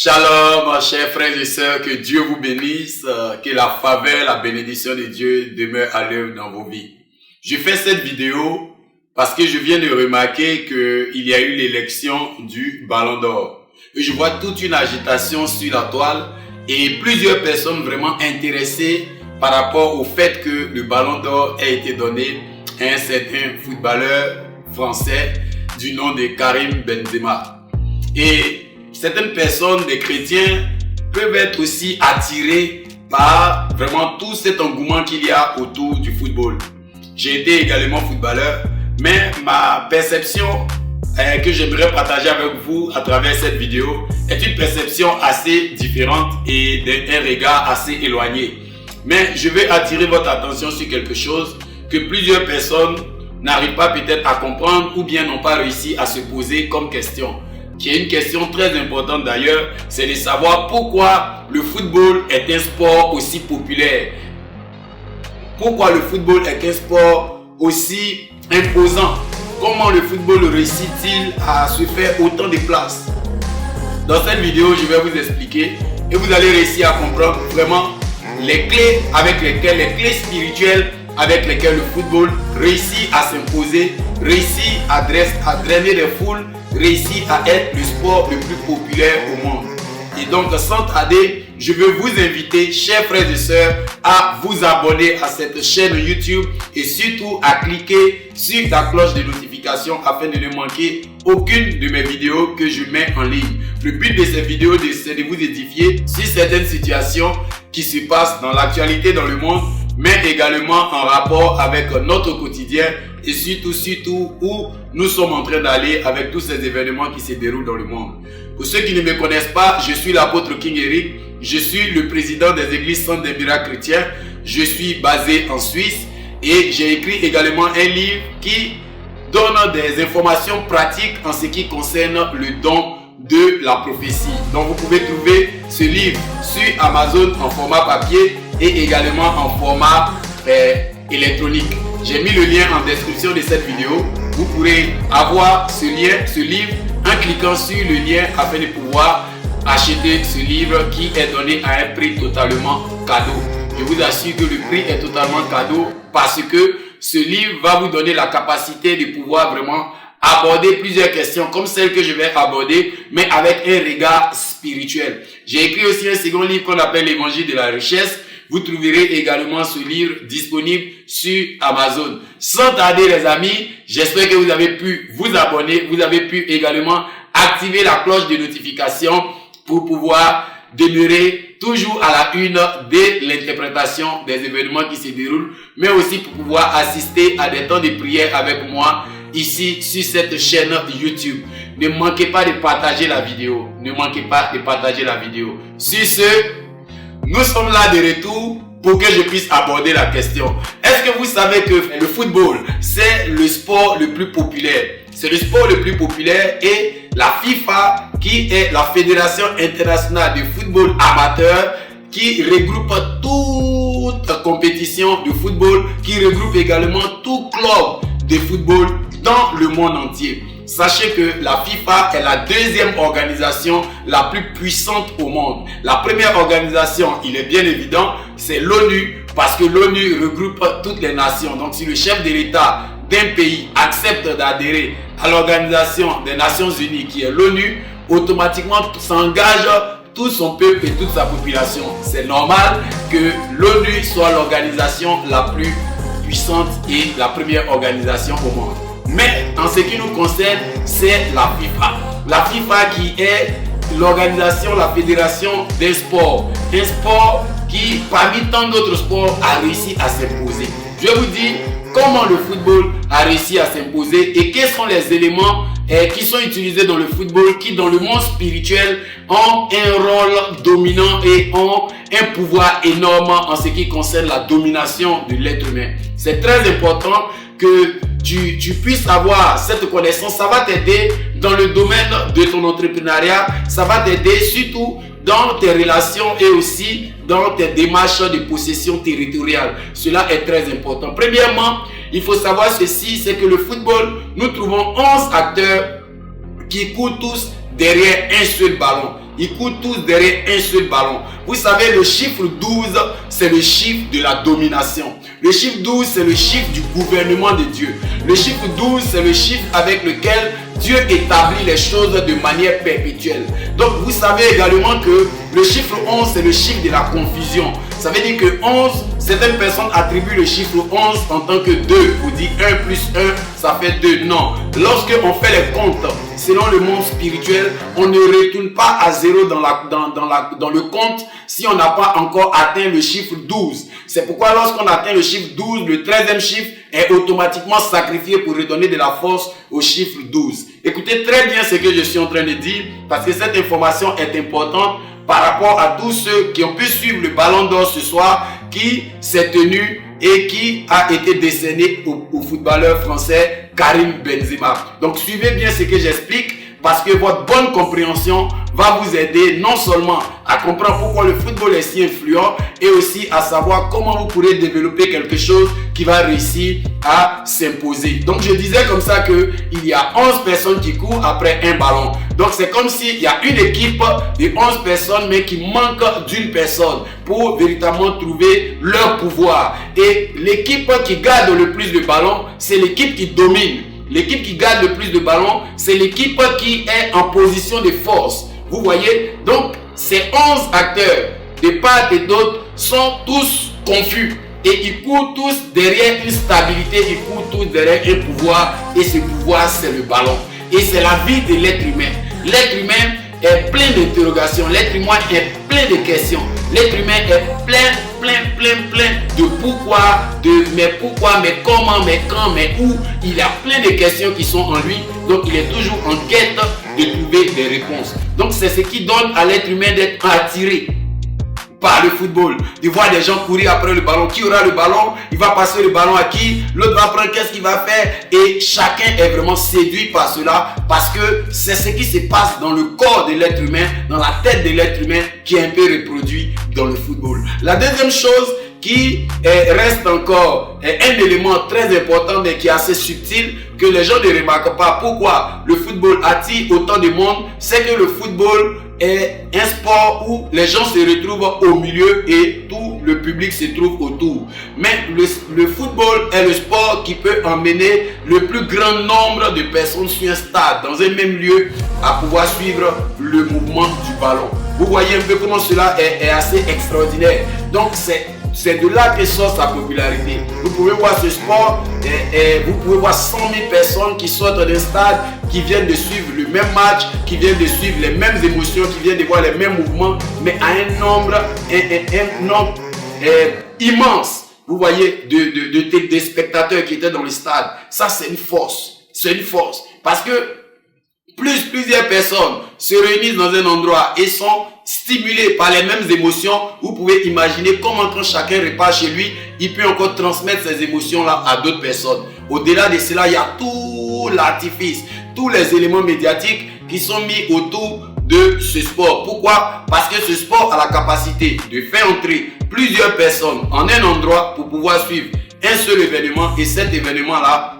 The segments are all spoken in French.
Shalom, chers frères et sœurs, que Dieu vous bénisse, que la faveur, la bénédiction de Dieu demeure à l'œuvre dans vos vies. Je fais cette vidéo parce que je viens de remarquer qu'il y a eu l'élection du Ballon d'Or. Et je vois toute une agitation sur la toile et plusieurs personnes vraiment intéressées par rapport au fait que le Ballon d'Or a été donné à un certain footballeur français du nom de Karim Benzema. Et certaines personnes, des chrétiens, peuvent être aussi attirés par vraiment tout cet engouement qu'il y a autour du football. J'ai été également footballeur, mais ma perception que j'aimerais partager avec vous à travers cette vidéo est une perception assez différente et d'un regard assez éloigné. Mais je vais attirer votre attention sur quelque chose que plusieurs personnes n'arrivent pas peut-être à comprendre ou bien n'ont pas réussi à se poser comme question. Qui est une question très importante d'ailleurs, c'est de savoir pourquoi le football est un sport aussi populaire. Pourquoi le football est un sport aussi imposant? Comment le football réussit-il à se faire autant de place? Dans cette vidéo, je vais vous expliquer et vous allez réussir à comprendre vraiment les clés les clés spirituelles avec lesquelles le football réussit à s'imposer, réussit à drainer des foules, réussit à être le sport le plus populaire au monde. Et donc sans tarder, je veux vous inviter, chers frères et sœurs, à vous abonner à cette chaîne YouTube et surtout à cliquer sur la cloche de notification afin de ne manquer aucune de mes vidéos que je mets en ligne. Le but de ces vidéos, c'est de vous édifier sur certaines situations qui se passent dans l'actualité dans le monde, mais également en rapport avec notre quotidien et surtout où nous sommes en train d'aller avec tous ces événements qui se déroulent dans le monde. Pour ceux qui ne me connaissent pas, je suis l'apôtre King Eric, je suis le président des églises Centre des Miracles Chrétiens, je suis basé en Suisse et j'ai écrit également un livre qui donne des informations pratiques en ce qui concerne le don de la prophétie. Donc vous pouvez trouver ce livre sur Amazon en format papier et également en format électronique. J'ai mis le lien en description de cette vidéo. Vous pourrez avoir ce livre en cliquant sur le lien afin de pouvoir acheter ce livre qui est donné à un prix totalement cadeau. Je vous assure que le prix est totalement cadeau parce que ce livre va vous donner la capacité de pouvoir vraiment aborder plusieurs questions comme celles que je vais aborder, mais avec un regard spirituel. J'ai écrit aussi un second livre qu'on appelle l'Évangile de la richesse. Vous trouverez également ce livre disponible sur Amazon. Sans tarder les amis, j'espère que vous avez pu vous abonner, vous avez pu également activer la cloche de notification pour pouvoir demeurer toujours à la une de l'interprétation des événements qui se déroulent, mais aussi pour pouvoir assister à des temps de prière avec moi ici sur cette chaîne YouTube. Ne manquez pas de partager la vidéo. Ne manquez pas de partager la vidéo. Sur ce, nous sommes là de retour pour que je puisse aborder la question. Est-ce que vous savez que le football, c'est le sport le plus populaire? C'est le sport le plus populaire et la FIFA, qui est la Fédération internationale de football amateur, qui regroupe toute compétition de football, qui regroupe également tout club de football dans le monde entier. Sachez que la FIFA est la deuxième organisation la plus puissante au monde. La première organisation, il est bien évident, c'est l'ONU, parce que l'ONU regroupe toutes les nations. Donc si le chef de l'État d'un pays accepte d'adhérer à l'organisation des Nations Unies qui est l'ONU, automatiquement s'engage tout son peuple et toute sa population. C'est normal que l'ONU soit l'organisation la plus puissante et la première organisation au monde. Mais en ce qui nous concerne, c'est la FIFA. La FIFA qui est l'organisation, la fédération des sports. Un sport qui, parmi tant d'autres sports, a réussi à s'imposer. Je vous dis comment le football a réussi à s'imposer et quels sont les éléments qui sont utilisés dans le football qui, dans le monde spirituel, ont un rôle dominant et ont un pouvoir énorme en ce qui concerne la domination de l'être humain. C'est très important que tu puisses avoir cette connaissance. Ça va t'aider dans le domaine de ton entrepreneuriat. Ça va t'aider surtout dans tes relations et aussi dans tes démarches de possession territoriale. Cela est très important. Premièrement, il faut savoir ceci, c'est que le football, nous trouvons 11 acteurs qui courent tous derrière un seul ballon. ils courent tous derrière un seul ballon. Vous savez, le chiffre 12, c'est le chiffre de la domination. Le chiffre 12, c'est le chiffre du gouvernement de Dieu. Le chiffre 12, c'est le chiffre avec lequel Dieu établit les choses de manière perpétuelle. Donc, vous savez également que le chiffre 11, c'est le chiffre de la confusion. Ça veut dire que 11, certaines personnes attribuent le chiffre 11 en tant que 2. Vous dites 1 plus 1, ça fait 2. Non. Lorsque on fait les comptes, selon le monde spirituel, on ne retourne pas à 0 dans le compte si on n'a pas encore atteint le chiffre 12. C'est pourquoi lorsqu'on atteint le chiffre 12, le 13e chiffre est automatiquement sacrifié pour redonner de la force au chiffre 12. Écoutez très bien ce que je suis en train de dire, parce que cette information est importante par rapport à tous ceux qui ont pu suivre le Ballon d'Or ce soir, qui s'est tenu et qui a été décerné au footballeur français Karim Benzema. Donc suivez bien ce que j'explique, parce que votre bonne compréhension va vous aider non seulement à comprendre pourquoi le football est si influent, et aussi à savoir comment vous pourrez développer quelque chose qui va réussir à s'imposer. Donc je disais comme ça que il y a 11 personnes qui courent après un ballon. Donc c'est comme s'il y a une équipe de 11 personnes mais qui manque d'une personne pour véritablement trouver leur pouvoir. Et l'équipe qui garde le plus de ballons, c'est l'équipe qui domine. L'équipe qui garde le plus de ballons, c'est l'équipe qui est en position de force. Vous voyez? Donc, ces 11 acteurs, de part et d'autre, sont tous confus. Et ils courent tous derrière une stabilité, ils courent tous derrière un pouvoir. Et ce pouvoir, c'est le ballon. Et c'est la vie de l'être humain. L'être humain est plein d'interrogations. L'être humain est plein de questions. L'être humain est plein de pourquoi, mais pourquoi, mais comment, mais quand, mais où. Il y a plein de questions qui sont en lui. Donc il est toujours en quête de trouver des réponses. Donc c'est ce qui donne à l'être humain d'être attiré par le football, de voir des gens courir après le ballon. Qui aura le ballon? Il va passer le ballon à qui? L'autre va prendre, qu'est-ce qu'il va faire? Et chacun est vraiment séduit par cela, parce que c'est ce qui se passe dans le corps de l'être humain, dans la tête de l'être humain, qui est un peu reproduit dans le football. La deuxième chose qui reste encore un élément très important mais qui est assez subtil, que les gens ne remarquent pas. Pourquoi le football attire autant de monde? C'est que le football est un sport où les gens se retrouvent au milieu et tout le public se trouve autour. Mais le football est le sport qui peut emmener le plus grand nombre de personnes sur un stade, dans un même lieu, à pouvoir suivre le mouvement du ballon. Vous voyez un peu comment cela est assez extraordinaire. Donc c'est de là que sort sa popularité. Vous pouvez voir ce sport, vous pouvez voir 100 000 personnes qui sortent d'un stade, qui viennent de suivre le même match, qui viennent de suivre les mêmes émotions, qui viennent de voir les mêmes mouvements, mais à un nombre immense, vous voyez, de spectateurs qui étaient dans le stade. Ça, c'est une force. C'est une force. Parce que plusieurs personnes se réunissent dans un endroit et sont stimulés par les mêmes émotions, vous pouvez imaginer comment quand chacun repart chez lui, il peut encore transmettre ces émotions-là à d'autres personnes. Au-delà de cela, il y a tout l'artifice, tous les éléments médiatiques qui sont mis autour de ce sport. Pourquoi? Parce que ce sport a la capacité de faire entrer plusieurs personnes en un endroit pour pouvoir suivre un seul événement, et cet événement-là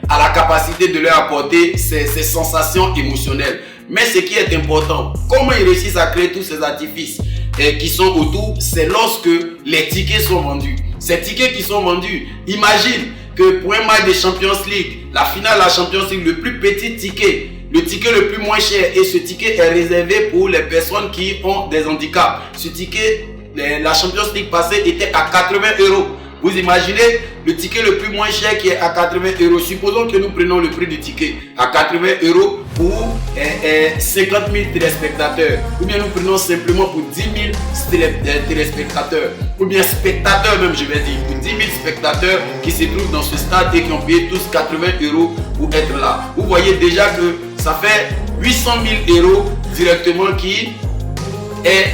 a la capacité de leur apporter ces sensations émotionnelles. Mais ce qui est important, comment ils réussissent à créer tous ces artifices qui sont autour, c'est lorsque les tickets sont vendus. Ces tickets qui sont vendus, imagine que pour un match de Champions League, la finale de la Champions League, le plus petit ticket, le ticket le plus moins cher, et ce ticket est réservé pour les personnes qui ont des handicaps. Ce ticket, la Champions League passée était à 80 €. Vous imaginez le ticket le plus moins cher qui est à 80 €. Supposons que nous prenons le prix du ticket à 80 € pour 50 000 téléspectateurs. Ou bien nous prenons simplement pour 10 000 téléspectateurs. Ou bien spectateurs même, je vais dire. Pour 10 000 spectateurs qui se trouvent dans ce stade et qui ont payé tous 80 € pour être là. Vous voyez déjà que ça fait 800 000 € directement qui est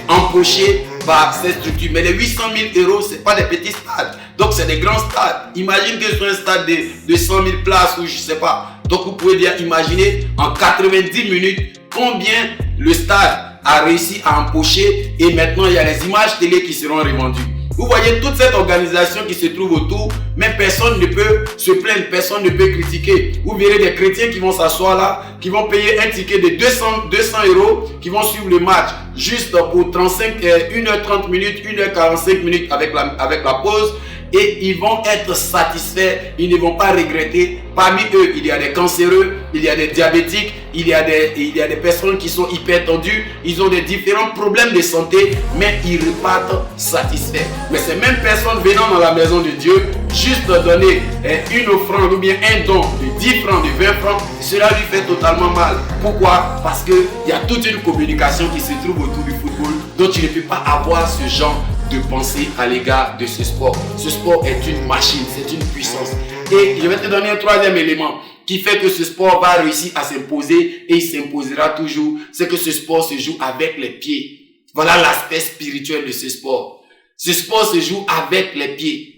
empoché par cette structure. Mais les 800 000 €, ce n'est pas des petits stades. Donc, c'est des grands stades. Imagine que sur un stade de 100 000 places ou je ne sais pas. Donc, vous pouvez bien imaginer en 90 minutes combien le stade a réussi à empocher. Et maintenant, il y a les images télé qui seront revendues. Vous voyez toute cette organisation qui se trouve autour, mais personne ne peut se plaindre, personne ne peut critiquer. Vous verrez des chrétiens qui vont s'asseoir là, qui vont payer un ticket de 200 euros, qui vont suivre le match juste pour 1h30 minutes, 1h45 minutes avec la pause. Et ils vont être satisfaits, ils ne vont pas regretter. Parmi eux, il y a des cancéreux, il y a des diabétiques, il y a des personnes qui sont hypertendues, ils ont des différents problèmes de santé, mais ils repartent satisfaits. Mais ces mêmes personnes venant dans la maison de Dieu, juste donner une offrande ou bien un don de 10 francs, de 20 francs, cela lui fait totalement mal. Pourquoi? Parce qu'il y a toute une communication qui se trouve autour du football, dont tu ne peux pas avoir ce genre de penser à l'égard de ce sport. Ce sport est une machine, c'est une puissance. Et je vais te donner un troisième élément qui fait que ce sport va réussir à s'imposer et il s'imposera toujours. C'est que ce sport se joue avec les pieds. Voilà l'aspect spirituel de ce sport. Ce sport se joue avec les pieds.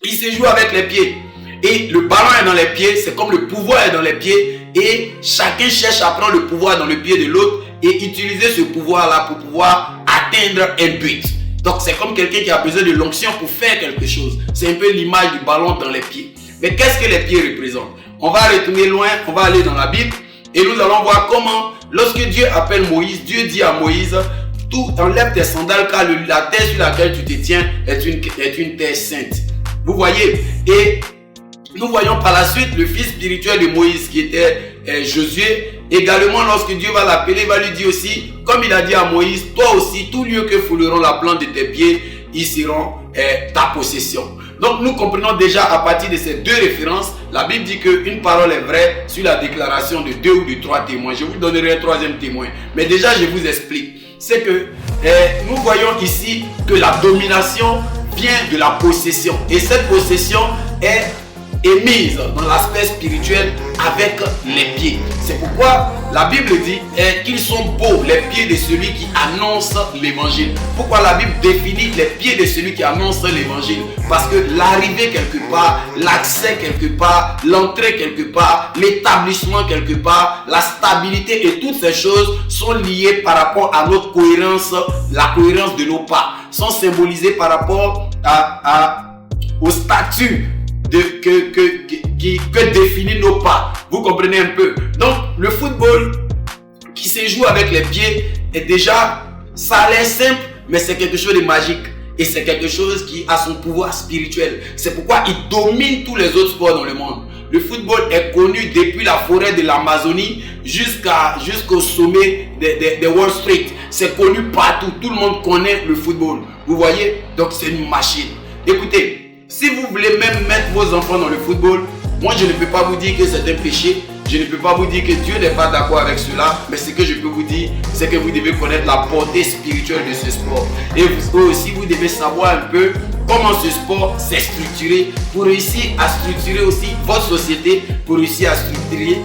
Il se joue avec les pieds. Et le ballon est dans les pieds, c'est comme le pouvoir est dans les pieds. Et chacun cherche à prendre le pouvoir dans le pied de l'autre et utiliser ce pouvoir-là pour pouvoir atteindre un but. Donc c'est comme quelqu'un qui a besoin de l'onction pour faire quelque chose. C'est un peu l'image du ballon dans les pieds. Mais qu'est-ce que les pieds représentent? On va retourner loin, on va aller dans la Bible et nous allons voir comment, lorsque Dieu appelle Moïse, Dieu dit à Moïse, tout enlève tes sandales car la terre sur laquelle tu te tiens est une terre sainte. Vous voyez? Et nous voyons par la suite le fils spirituel de Moïse qui était Josué. Également, lorsque Dieu va l'appeler, il va lui dire aussi, comme il a dit à Moïse, toi aussi, tout lieu que fouleront la plante de tes pieds, ils seront ta possession. Donc, nous comprenons déjà à partir de ces deux références, la Bible dit qu'une parole est vraie sur la déclaration de 2 ou de 3 témoins. Je vous donnerai un troisième témoin. Mais déjà, je vous explique. C'est que nous voyons ici que la domination vient de la possession. Et cette possession est mise dans l'aspect spirituel avec les pieds. C'est pourquoi la Bible dit qu'ils sont beaux les pieds de celui qui annonce l'évangile. Pourquoi la Bible définit les pieds de celui qui annonce l'évangile? Parce que l'arrivée quelque part, l'accès quelque part, l'entrée quelque part, l'établissement quelque part, la stabilité et toutes ces choses sont liées par rapport à notre cohérence, la cohérence de nos pas, sont symbolisées par rapport au statut que définit nos pas. Vous comprenez un peu? Donc le football qui se joue avec les pieds est déjà, ça a l'air simple, mais c'est quelque chose de magique. Et c'est quelque chose qui a son pouvoir spirituel. C'est pourquoi il domine tous les autres sports dans le monde. Le football est connu depuis la forêt de l'Amazonie jusqu'au sommet de Wall Street. C'est connu partout. Tout le monde connaît le football. Vous voyez? Donc c'est une machine. Écoutez, si vous voulez même mettre vos enfants dans le football, moi je ne peux pas vous dire que c'est un péché. Je ne peux pas vous dire que Dieu n'est pas d'accord avec cela. Mais ce que je peux vous dire, c'est que vous devez connaître la portée spirituelle de ce sport. Et vous aussi, vous devez savoir un peu comment ce sport s'est structuré pour réussir à structurer aussi votre société, pour réussir à structurer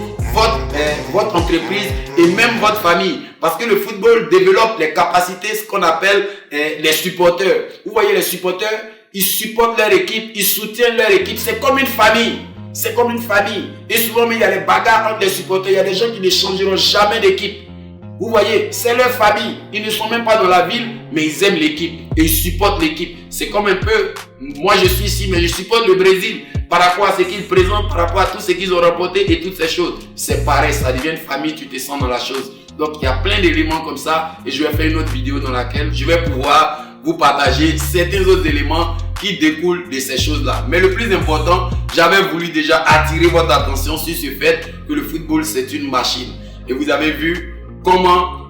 votre entreprise et même votre famille. Parce que le football développe les capacités, ce qu'on appelle les supporters. Vous voyez les supporters, ils supportent leur équipe, ils soutiennent leur équipe. C'est comme une famille. C'est comme une famille. Et souvent, mais il y a les bagarres entre les supporters. Il y a des gens qui ne changeront jamais d'équipe. Vous voyez, c'est leur famille. Ils ne sont même pas dans la ville, mais ils aiment l'équipe. Et ils supportent l'équipe. C'est comme un peu, moi je suis ici, mais je supporte le Brésil. Par rapport à ce qu'ils présentent, par rapport à tout ce qu'ils ont remporté et toutes ces choses. C'est pareil, ça devient une famille, tu te sens dans la chose. Donc, il y a plein d'éléments comme ça. Et je vais faire une autre vidéo dans laquelle je vais pouvoir vous partager certains autres éléments qui découlent de ces choses-là. Mais le plus important, j'avais voulu déjà attirer votre attention sur ce fait que le football, c'est une machine. Et vous avez vu comment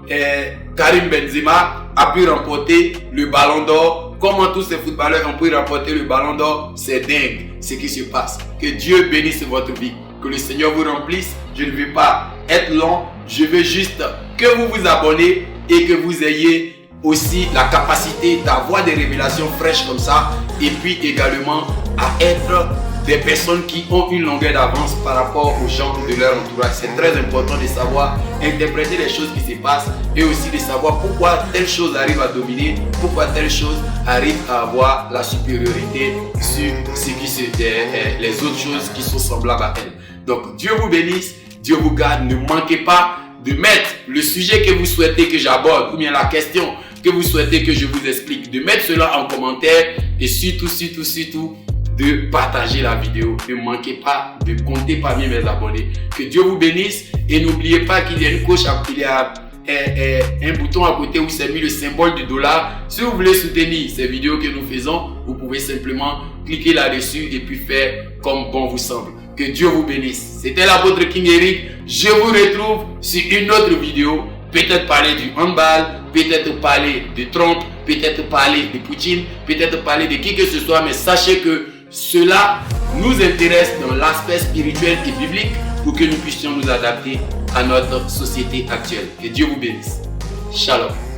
Karim Benzema a pu remporter le Ballon d'Or. Comment tous ces footballeurs ont pu remporter le Ballon d'Or. C'est dingue ce qui se passe. Que Dieu bénisse votre vie. Que le Seigneur vous remplisse. Je ne veux pas être long. Je veux juste que vous vous abonnez et que vous ayez aussi la capacité d'avoir des révélations fraîches comme ça, et puis également à être des personnes qui ont une longueur d'avance par rapport aux gens de leur entourage. C'est très important de savoir interpréter les choses qui se passent et aussi de savoir pourquoi telle chose arrive à dominer, pourquoi telle chose arrive à avoir la supériorité sur les autres choses qui sont semblables à elle. Donc Dieu vous bénisse, Dieu vous garde. Ne manquez pas de mettre le sujet que vous souhaitez que j'aborde ou bien la question que vous souhaitez que je vous explique, de mettre cela en commentaire et surtout, de partager la vidéo. Ne manquez pas de compter parmi mes abonnés. Que Dieu vous bénisse et n'oubliez pas qu'il y a une coche, il y a un bouton à côté où c'est mis le symbole du dollar. Si vous voulez soutenir ces vidéos que nous faisons, vous pouvez simplement cliquer là-dessus et puis faire comme bon vous semble. Que Dieu vous bénisse. C'était l'apôtre King Eric. Je vous retrouve sur une autre vidéo. Peut-être parler du handball, peut-être parler de Trump, peut-être parler de Poutine, peut-être parler de qui que ce soit. Mais sachez que cela nous intéresse dans l'aspect spirituel et biblique pour que nous puissions nous adapter à notre société actuelle. Que Dieu vous bénisse. Shalom.